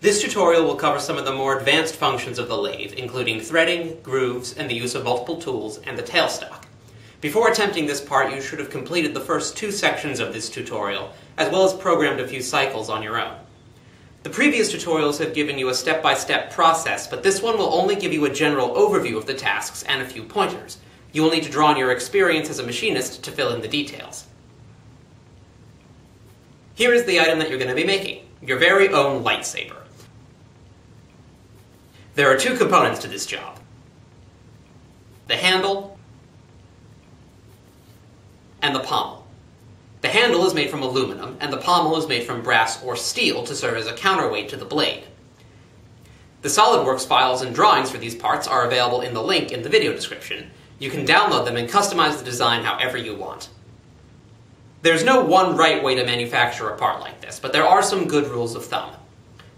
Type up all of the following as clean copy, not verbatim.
This tutorial will cover some of the more advanced functions of the lathe, including threading, grooves, and the use of multiple tools, and the tailstock. Before attempting this part, you should have completed the first two sections of this tutorial, as well as programmed a few cycles on your own. The previous tutorials have given you a step-by-step process, but this one will only give you a general overview of the tasks and a few pointers. You will need to draw on your experience as a machinist to fill in the details. Here is the item that you're going to be making, your very own lightsaber. There are two components to this job: the handle and the pommel. The handle is made from aluminum, and the pommel is made from brass or steel to serve as a counterweight to the blade. The SolidWorks files and drawings for these parts are available in the link in the video description. You can download them and customize the design however you want. There's no one right way to manufacture a part like this, but there are some good rules of thumb.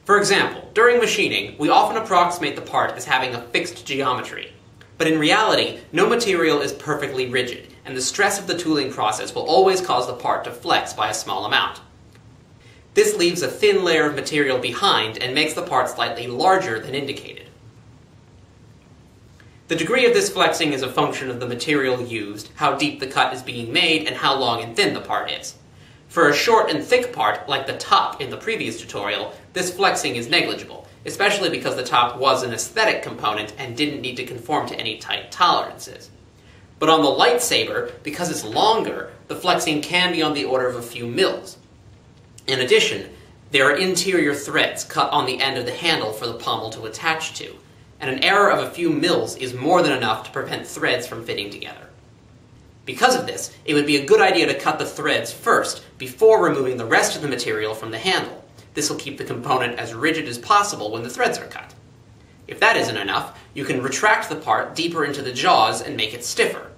For example, during machining, we often approximate the part as having a fixed geometry. But in reality, no material is perfectly rigid, and the stress of the tooling process will always cause the part to flex by a small amount. This leaves a thin layer of material behind and makes the part slightly larger than indicated. The degree of this flexing is a function of the material used, how deep the cut is being made, and how long and thin the part is. For a short and thick part, like the top in the previous tutorial, this flexing is negligible, especially because the top was an aesthetic component and didn't need to conform to any tight tolerances. But on the lightsaber, because it's longer, the flexing can be on the order of a few mils. In addition, there are interior threads cut on the end of the handle for the pommel to attach to, and an error of a few mils is more than enough to prevent threads from fitting together. Because of this, it would be a good idea to cut the threads first before removing the rest of the material from the handle. This will keep the component as rigid as possible when the threads are cut. If that isn't enough, you can retract the part deeper into the jaws and make it stiffer,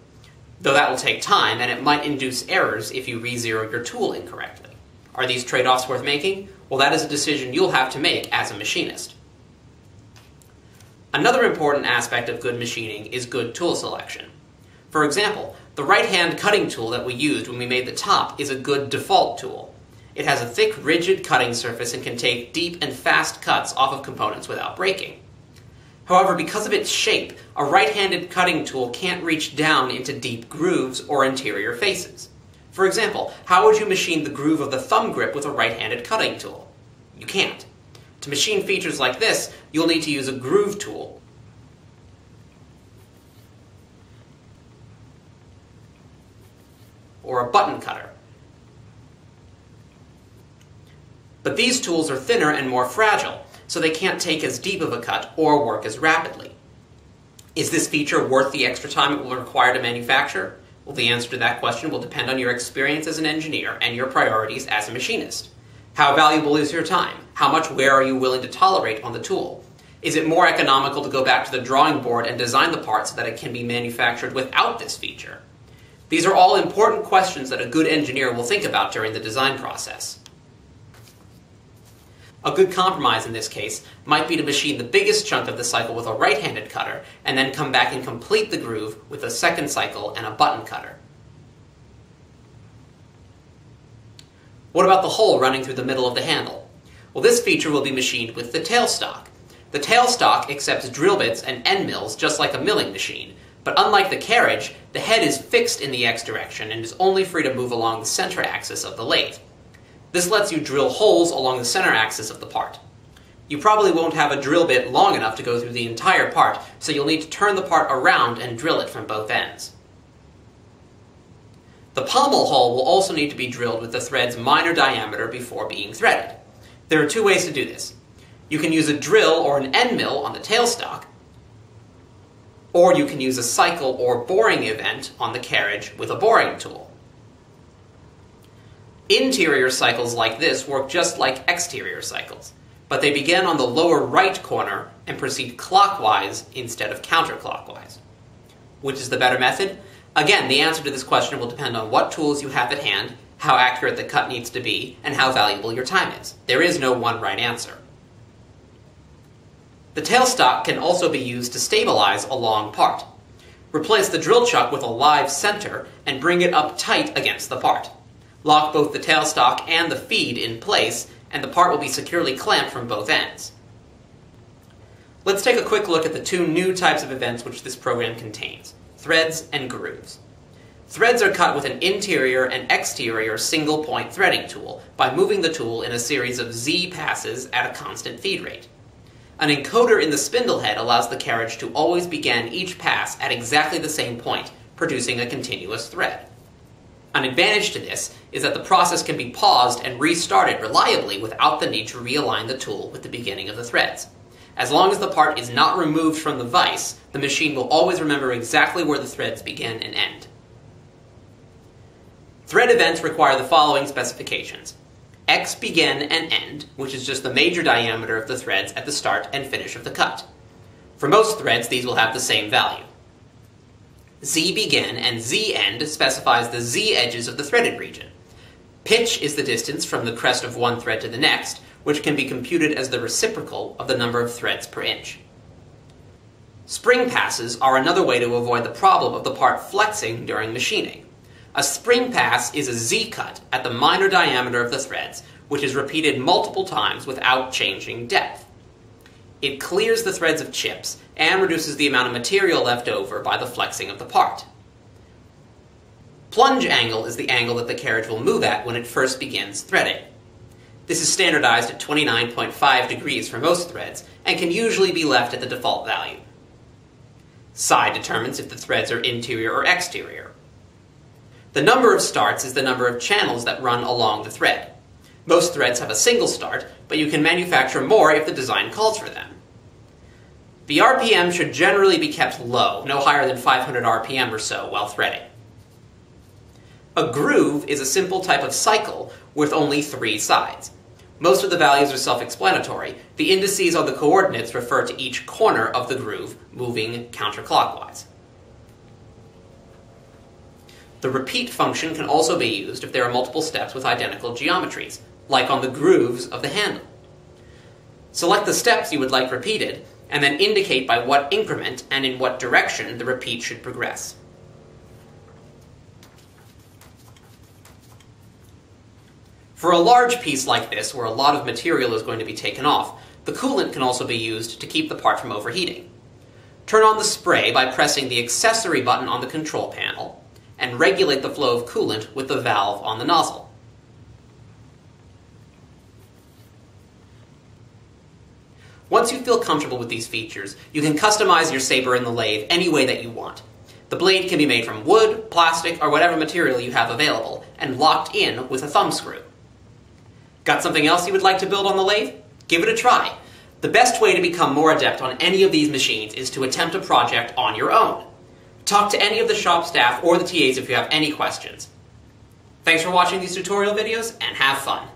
though that will take time and it might induce errors if you re-zero your tool incorrectly. Are these trade-offs worth making? Well, that is a decision you'll have to make as a machinist. Another important aspect of good machining is good tool selection. For example, the right-hand cutting tool that we used when we made the top is a good default tool. It has a thick, rigid cutting surface and can take deep and fast cuts off of components without breaking. However, because of its shape, a right-handed cutting tool can't reach down into deep grooves or interior faces. For example, how would you machine the groove of the thumb grip with a right-handed cutting tool? You can't. To machine features like this, you'll need to use a groove tool, or a button cutter. But these tools are thinner and more fragile, so they can't take as deep of a cut or work as rapidly. Is this feature worth the extra time it will require to manufacture? Well, the answer to that question will depend on your experience as an engineer and your priorities as a machinist. How valuable is your time? How much wear are you willing to tolerate on the tool? Is it more economical to go back to the drawing board and design the part so that it can be manufactured without this feature? These are all important questions that a good engineer will think about during the design process. A good compromise in this case might be to machine the biggest chunk of the cycle with a right-handed cutter, and then come back and complete the groove with a second cycle and a button cutter. What about the hole running through the middle of the handle? Well, this feature will be machined with the tailstock. The tailstock accepts drill bits and end mills just like a milling machine, but unlike the carriage, the head is fixed in the X direction and is only free to move along the center axis of the lathe. This lets you drill holes along the center axis of the part. You probably won't have a drill bit long enough to go through the entire part, so you'll need to turn the part around and drill it from both ends. The pommel hole will also need to be drilled with the thread's minor diameter before being threaded. There are two ways to do this. You can use a drill or an end mill on the tailstock, or you can use a cycle or boring event on the carriage with a boring tool. Interior cycles like this work just like exterior cycles, but they begin on the lower right corner and proceed clockwise instead of counterclockwise. Which is the better method? Again, the answer to this question will depend on what tools you have at hand, how accurate the cut needs to be, and how valuable your time is. There is no one right answer. The tailstock can also be used to stabilize a long part. Replace the drill chuck with a live center and bring it up tight against the part. Lock both the tailstock and the feed in place, and the part will be securely clamped from both ends. Let's take a quick look at the two new types of events which this program contains: threads and grooves. Threads are cut with an interior and exterior single-point threading tool by moving the tool in a series of Z passes at a constant feed rate. An encoder in the spindle head allows the carriage to always begin each pass at exactly the same point, producing a continuous thread. An advantage to this is that the process can be paused and restarted reliably without the need to realign the tool with the beginning of the threads. As long as the part is not removed from the vise, the machine will always remember exactly where the threads begin and end. Thread events require the following specifications: X begin and end, which is just the major diameter of the threads at the start and finish of the cut. For most threads, these will have the same value. Z begin and Z end specifies the Z edges of the threaded region. Pitch is the distance from the crest of one thread to the next, which can be computed as the reciprocal of the number of threads per inch. Spring passes are another way to avoid the problem of the part flexing during machining. A spring pass is a Z-cut at the minor diameter of the threads, which is repeated multiple times without changing depth. It clears the threads of chips and reduces the amount of material left over by the flexing of the part. Plunge angle is the angle that the carriage will move at when it first begins threading. This is standardized at 29.5 degrees for most threads and can usually be left at the default value. Side determines if the threads are interior or exterior. The number of starts is the number of channels that run along the thread. Most threads have a single start, but you can manufacture more if the design calls for them. The RPM should generally be kept low, no higher than 500 RPM or so while threading. A groove is a simple type of cycle with only 3 sides. Most of the values are self-explanatory. The indices on the coordinates refer to each corner of the groove moving counterclockwise. The repeat function can also be used if there are multiple steps with identical geometries, like on the grooves of the handle. Select the steps you would like repeated, and then indicate by what increment and in what direction the repeat should progress. For a large piece like this, where a lot of material is going to be taken off, the coolant can also be used to keep the part from overheating. Turn on the spray by pressing the accessory button on the control panel, and regulate the flow of coolant with the valve on the nozzle. Once you feel comfortable with these features, you can customize your saber in the lathe any way that you want. The blade can be made from wood, plastic, or whatever material you have available, and locked in with a thumb screw. Got something else you would like to build on the lathe? Give it a try. The best way to become more adept on any of these machines is to attempt a project on your own. Talk to any of the shop staff or the TAs if you have any questions. Thanks for watching these tutorial videos, and have fun!